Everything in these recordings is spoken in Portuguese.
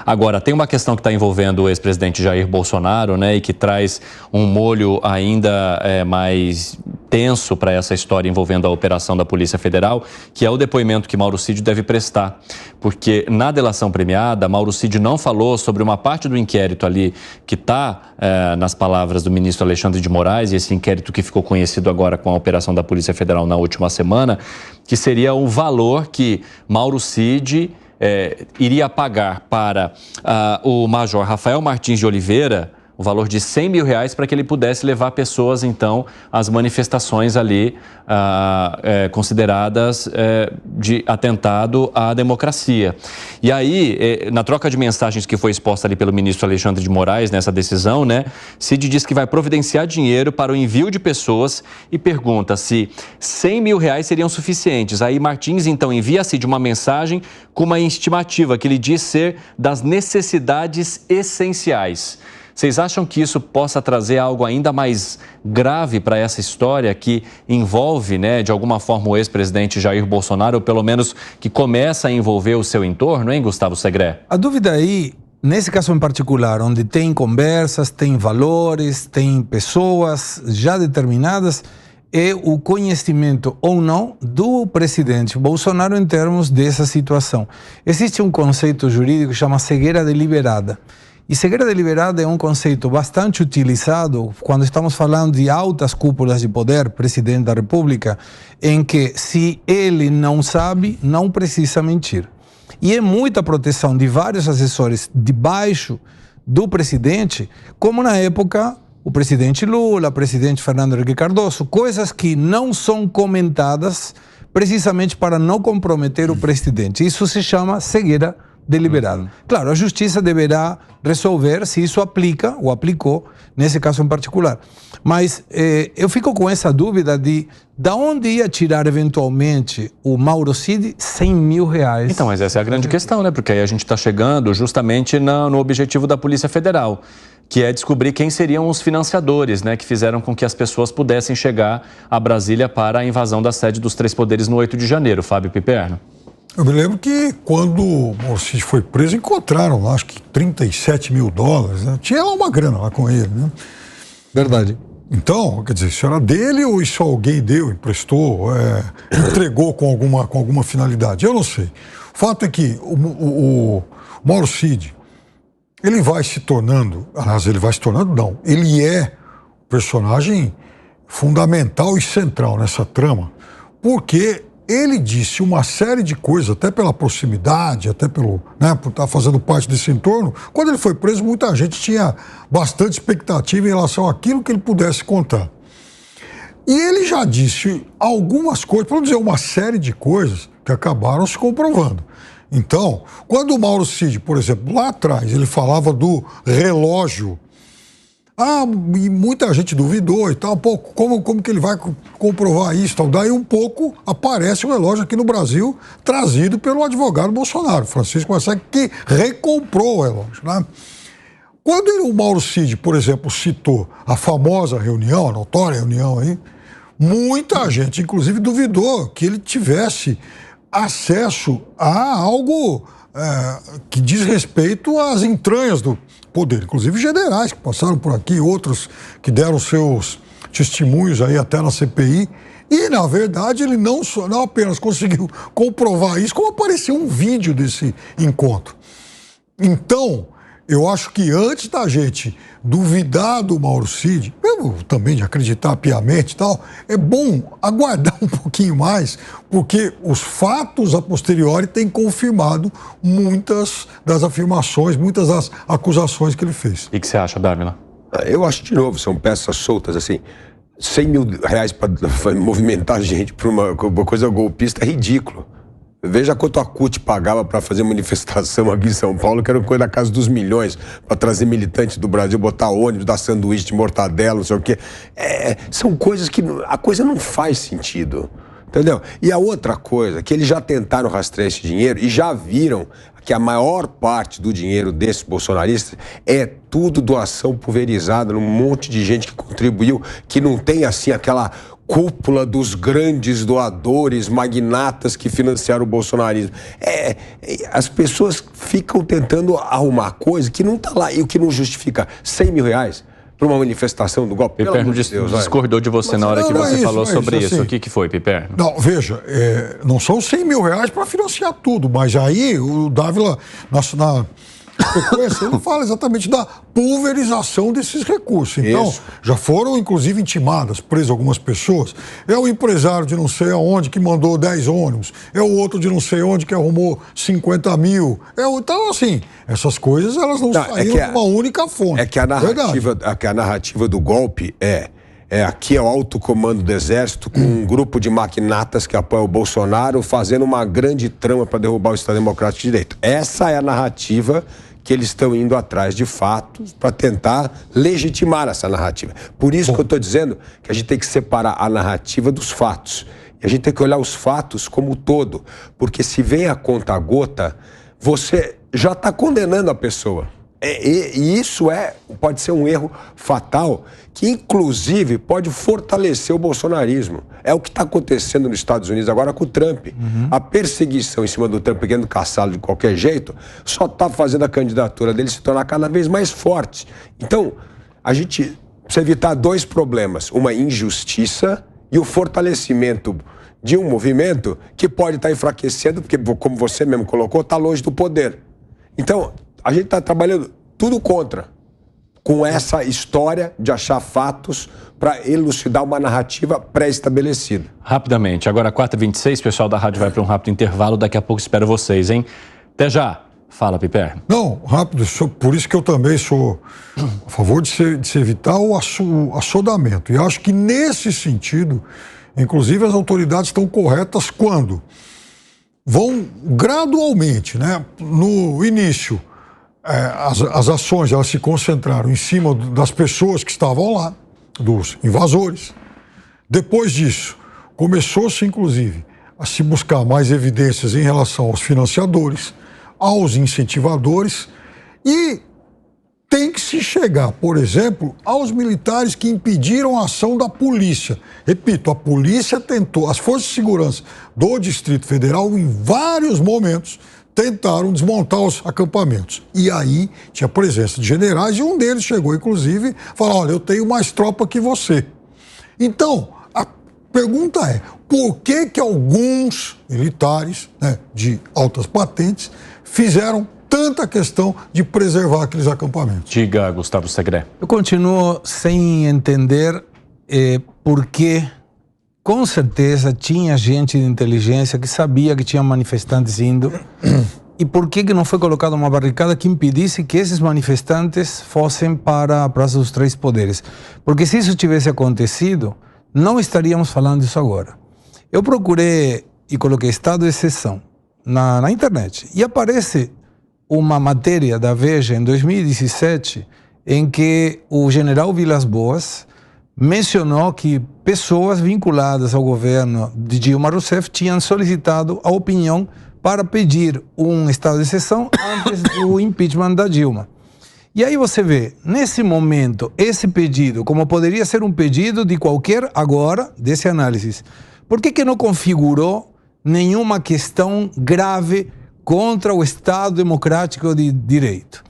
Agora, tem uma questão que está envolvendo o ex-presidente Jair Bolsonaro, né, e que traz um molho ainda mais tenso para essa história envolvendo a operação da Polícia Federal, que é o depoimento que Mauro Cid deve prestar. Porque na delação premiada, Mauro Cid não falou sobre uma parte do inquérito ali que está nas palavras do ministro Alexandre de Moraes, e esse inquérito que ficou conhecido agora com a operação da Polícia Federal na última semana, que seria o valor que Mauro Cid iria pagar para o major Rafael Martins de Oliveira, o valor de R$100 mil para que ele pudesse levar pessoas, então, às manifestações ali consideradas de atentado à democracia. E aí, na troca de mensagens que foi exposta ali pelo ministro Alexandre de Moraes nessa decisão, né, Cid diz que vai providenciar dinheiro para o envio de pessoas e pergunta se R$100 mil seriam suficientes. Aí Martins, então, envia a Cid uma mensagem com uma estimativa que ele diz ser das necessidades essenciais. Vocês acham que isso possa trazer algo ainda mais grave para essa história que envolve, né, de alguma forma, o ex-presidente Jair Bolsonaro, ou pelo menos que começa a envolver o seu entorno, hein, Gustavo Segré? A dúvida aí, nesse caso em particular, onde tem conversas, tem valores, tem pessoas já determinadas, é o conhecimento ou não do presidente Bolsonaro em termos dessa situação. Existe um conceito jurídico que chama cegueira deliberada. E cegueira deliberada é um conceito bastante utilizado quando estamos falando de altas cúpulas de poder, presidente da República, em que se ele não sabe, não precisa mentir. E é muita proteção de vários assessores debaixo do presidente, como na época o presidente Lula, o presidente Fernando Henrique Cardoso, coisas que não são comentadas precisamente para não comprometer o presidente. Isso se chama cegueira deliberado. Claro, a justiça deverá resolver se isso aplica ou aplicou nesse caso em particular. Mas eu fico com essa dúvida de onde ia tirar eventualmente o Mauro Cid R$100 mil. Então, mas essa é a grande questão, né? Porque aí a gente está chegando justamente no objetivo da Polícia Federal, que é descobrir quem seriam os financiadores, né, que fizeram com que as pessoas pudessem chegar a Brasília para a invasão da sede dos três poderes no 8 de janeiro. Fábio Piperno. Eu me lembro que quando o Mauro Cid foi preso, encontraram lá, acho que $37 mil, né? Tinha lá uma grana lá com ele, né? Verdade. Então, quer dizer, isso era dele ou isso alguém deu, emprestou, entregou com alguma finalidade? Eu não sei. O fato é que o Mauro Cid, ele vai se tornando, ele é personagem fundamental e central nessa trama, porque ele disse uma série de coisas, até pela proximidade, até pelo, né, por estar fazendo parte desse entorno. Quando ele foi preso, muita gente tinha bastante expectativa em relação àquilo que ele pudesse contar. E ele já disse algumas coisas, para não dizer uma série de coisas, que acabaram se comprovando. Então, quando o Mauro Cid, por exemplo, lá atrás, ele falava do relógio, e muita gente duvidou e tal, pô, como que ele vai comprovar isso? Tal? Daí um pouco aparece o relógio aqui no Brasil, trazido pelo advogado Bolsonaro, Francisco Massac, que recomprou o relógio, né? Quando o Mauro Cid, por exemplo, citou a famosa reunião, a notória reunião aí, muita gente, inclusive, duvidou que ele tivesse acesso a algo que diz respeito às entranhas do poder, inclusive generais que passaram por aqui, outros que deram seus testemunhos aí até na CPI, e na verdade ele não apenas conseguiu comprovar isso, como apareceu um vídeo desse encontro. Então, eu acho que antes da gente duvidar do Mauro Cid, mesmo também de acreditar piamente e tal, é bom aguardar um pouquinho mais, porque os fatos a posteriori têm confirmado muitas das afirmações, muitas das acusações que ele fez. E o que você acha, Dávila? Eu acho, de novo, são peças soltas, assim, R$100 mil para movimentar gente para uma coisa golpista é ridículo. Veja quanto a CUT pagava para fazer manifestação aqui em São Paulo, que era coisa da casa dos milhões, para trazer militantes do Brasil, botar ônibus, dar sanduíche de mortadela, não sei o quê. São coisas que a coisa não faz sentido, entendeu? E a outra coisa, que eles já tentaram rastrear esse dinheiro e já viram que a maior parte do dinheiro desses bolsonaristas é tudo doação pulverizada num monte de gente que contribuiu, que não tem, assim, aquela cúpula dos grandes doadores, magnatas que financiaram o bolsonarismo. As pessoas ficam tentando arrumar coisa que não está lá e o que não justifica 100 mil reais para uma manifestação do golpe. Piperno discordou de você na hora que você falou sobre isso. O que foi, Piperno? Não, veja, não são 100 mil reais para financiar tudo, mas aí o Dávila, na sequência, ele fala exatamente da pulverização desses recursos. Então, já foram, inclusive, intimadas, presas algumas pessoas. É o empresário de não sei aonde que mandou 10 ônibus. É o outro de não sei onde que arrumou 50 mil. Então, assim, essas coisas, elas não saíram de uma única fonte. É que a narrativa do golpe aqui é o alto comando do Exército com um grupo de maquinatas que apoia o Bolsonaro fazendo uma grande trama para derrubar o Estado Democrático de Direito. Essa é a narrativa que eles estão indo atrás de fatos para tentar legitimar essa narrativa. Por isso que eu estou dizendo que a gente tem que separar a narrativa dos fatos. E a gente tem que olhar os fatos como um todo. Porque se vem a conta-gota, você já está condenando a pessoa. E isso pode ser um erro fatal que, inclusive, pode fortalecer o bolsonarismo. É o que está acontecendo nos Estados Unidos agora com o Trump. A perseguição em cima do Trump, querendo caçá-lo de qualquer jeito, só está fazendo a candidatura dele se tornar cada vez mais forte. Então, a gente precisa evitar dois problemas. Uma injustiça e o fortalecimento de um movimento que pode estar enfraquecendo, porque, como você mesmo colocou, está longe do poder. Então, a gente está trabalhando tudo contra, com essa história de achar fatos para elucidar uma narrativa pré-estabelecida. Rapidamente, agora 4h26, o pessoal da rádio vai para um rápido intervalo, daqui a pouco espero vocês, hein? Até já. Fala, Piperno. Não, rápido, por isso que eu também sou a favor de se evitar o assodamento. E acho que nesse sentido, inclusive as autoridades estão corretas quando vão gradualmente, né, no início, as ações elas se concentraram em cima das pessoas que estavam lá, dos invasores. Depois disso, começou-se inclusive a se buscar mais evidências em relação aos financiadores, aos incentivadores e tem que se chegar, por exemplo, aos militares que impediram a ação da polícia. Repito, a polícia tentou, as forças de segurança do Distrito Federal, em vários momentos, tentaram desmontar os acampamentos. E aí tinha presença de generais e um deles chegou, inclusive, a falar, olha, eu tenho mais tropa que você. Então, a pergunta é, por que alguns militares, né, de altas patentes fizeram tanta questão de preservar aqueles acampamentos? Diga, Gustavo Segré. Eu continuo sem entender por que, com certeza, tinha gente de inteligência que sabia que tinha manifestantes indo e por que não foi colocada uma barricada que impedisse que esses manifestantes fossem para a Praça dos Três Poderes. Porque se isso tivesse acontecido, não estaríamos falando disso agora. Eu procurei e coloquei estado de exceção na internet e aparece uma matéria da Veja em 2017 em que o general Vilas Boas mencionou que pessoas vinculadas ao governo de Dilma Rousseff tinham solicitado a opinião para pedir um estado de exceção antes do impeachment da Dilma. E aí você vê, nesse momento, esse pedido, como poderia ser um pedido de qualquer agora, desse análise, por que não configurou nenhuma questão grave contra o Estado Democrático de Direito?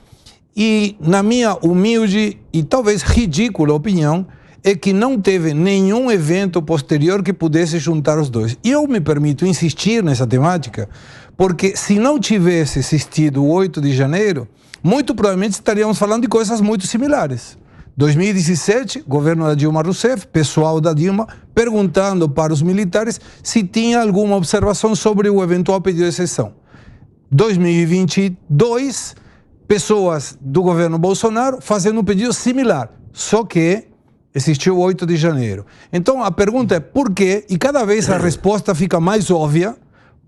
E, na minha humilde e talvez ridícula opinião, é que não teve nenhum evento posterior que pudesse juntar os dois. E eu me permito insistir nessa temática, porque se não tivesse existido o 8 de janeiro, muito provavelmente estaríamos falando de coisas muito similares. 2017, governo da Dilma Rousseff, pessoal da Dilma, perguntando para os militares se tinha alguma observação sobre o eventual pedido de exceção. 2022, pessoas do governo Bolsonaro fazendo um pedido similar, só que existiu o 8 de janeiro. Então a pergunta é por quê, e cada vez a resposta fica mais óbvia,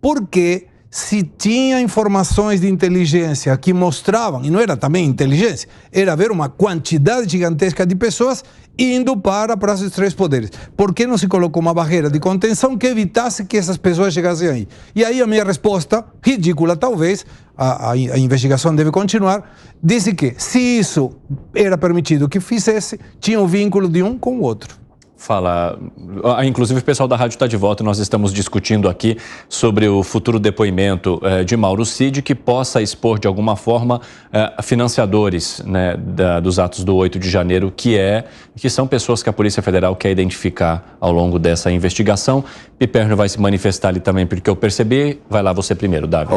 porque se tinha informações de inteligência que mostravam, e não era também inteligência, era ver uma quantidade gigantesca de pessoas indo para a Praça dos Três Poderes. Por que não se colocou uma barreira de contenção que evitasse que essas pessoas chegassem aí? E aí a minha resposta, ridícula talvez, a investigação deve continuar, disse que se isso era permitido que fizesse, tinha o vínculo de um com o outro. Fala. Inclusive o pessoal da rádio está de volta e nós estamos discutindo aqui sobre o futuro depoimento de Mauro Cid, que possa expor de alguma forma financiadores, né, dos atos do 8 de janeiro, que são pessoas que a Polícia Federal quer identificar ao longo dessa investigação. Piperno vai se manifestar ali também, porque eu percebi. Vai lá você primeiro, Davi.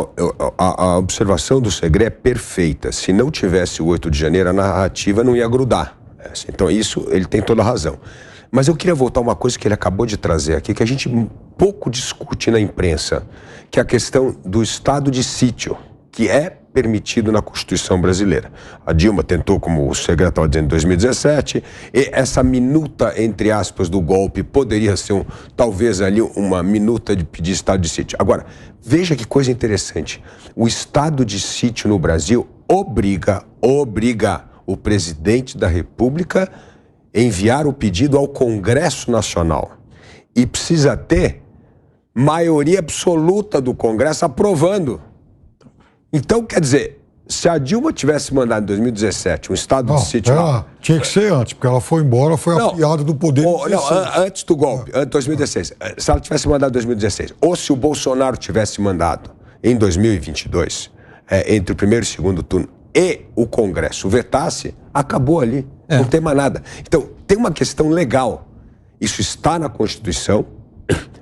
A observação do Segré é perfeita. Se não tivesse o 8 de janeiro, a narrativa não ia grudar. Então isso, ele tem toda a razão. Mas eu queria voltar a uma coisa que ele acabou de trazer aqui, que a gente pouco discute na imprensa, que é a questão do estado de sítio, que é permitido na Constituição brasileira. A Dilma tentou, como o Segré estava dizendo, em 2017, e essa minuta, entre aspas, do golpe poderia ser, talvez ali, uma minuta de pedir estado de sítio. Agora, veja que coisa interessante. O estado de sítio no Brasil obriga o presidente da República enviar o pedido ao Congresso Nacional. E precisa ter maioria absoluta do Congresso aprovando. Então, quer dizer, se a Dilma tivesse mandado em 2017 um estado de sítio... Tinha que ser antes, porque ela foi embora, foi afiada do poder... Antes do golpe, antes de 2016. Se ela tivesse mandado em 2016, ou se o Bolsonaro tivesse mandado em 2022, entre o primeiro e o segundo turno, e o Congresso vetasse, acabou ali. Não tem mais nada. Então, tem uma questão legal. Isso está na Constituição,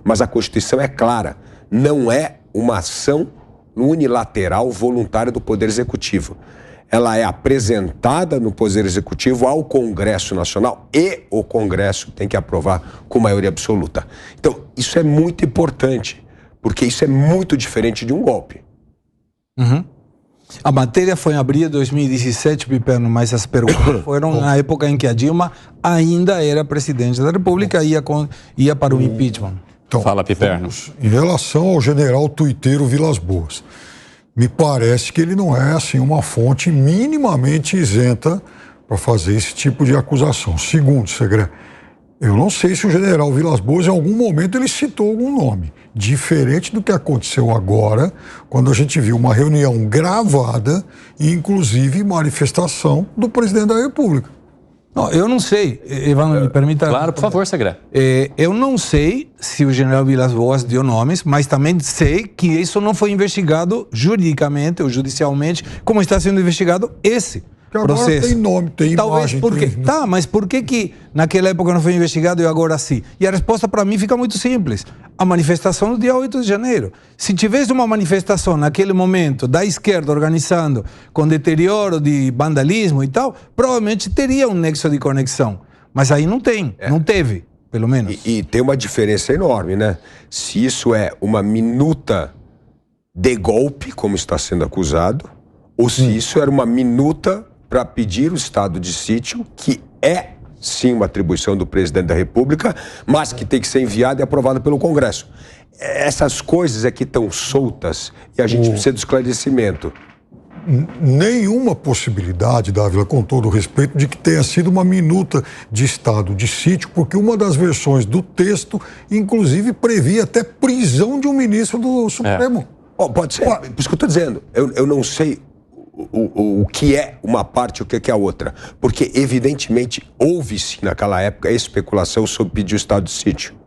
mas a Constituição é clara. Não é uma ação unilateral, voluntária do Poder Executivo. Ela é apresentada no Poder Executivo ao Congresso Nacional e o Congresso tem que aprovar com maioria absoluta. Então, isso é muito importante, porque isso é muito diferente de um golpe. Uhum. A matéria foi em abril de 2017, Piperno, mas as perguntas foram na época em que a Dilma ainda era presidente da República e ia para o impeachment. Então, fala, Piperno. Em relação ao general tuiteiro Vilas Boas, me parece que ele não é assim uma fonte minimamente isenta para fazer esse tipo de acusação. Segundo, Segré, eu não sei se o general Vilas Boas em algum momento ele citou algum nome. Diferente do que aconteceu agora, quando a gente viu uma reunião gravada e inclusive manifestação do presidente da República. Não, eu não sei, Ivan, me permita... Claro, por favor, Segré. Eu não sei se o general Vilas Boas deu nomes, mas também sei que isso não foi investigado juridicamente ou judicialmente, como está sendo investigado esse processo. Agora tem nome, tem imagem. Tá, mas por que naquela época não foi investigado e agora sim? E a resposta para mim fica muito simples. A manifestação do dia 8 de janeiro. Se tivesse uma manifestação naquele momento da esquerda organizando com deterioro de vandalismo e tal, provavelmente teria um nexo de conexão. Mas aí não tem, não teve, pelo menos. E tem uma diferença enorme, né? Se isso é uma minuta de golpe, como está sendo acusado, ou se isso era uma minuta para pedir o estado de sítio, que é, sim, uma atribuição do presidente da República, mas que tem que ser enviada e aprovada pelo Congresso. Essas coisas é que estão soltas e a gente precisa de esclarecimento. Nenhuma possibilidade, Dávila, com todo o respeito, de que tenha sido uma minuta de estado de sítio, porque uma das versões do texto, inclusive, previa até prisão de um ministro do Supremo. Pode ser, por isso que eu estou dizendo. Eu não sei o que é uma parte e o que é a outra. Porque, evidentemente, houve sim naquela época especulação sobre pedir o estado de sítio.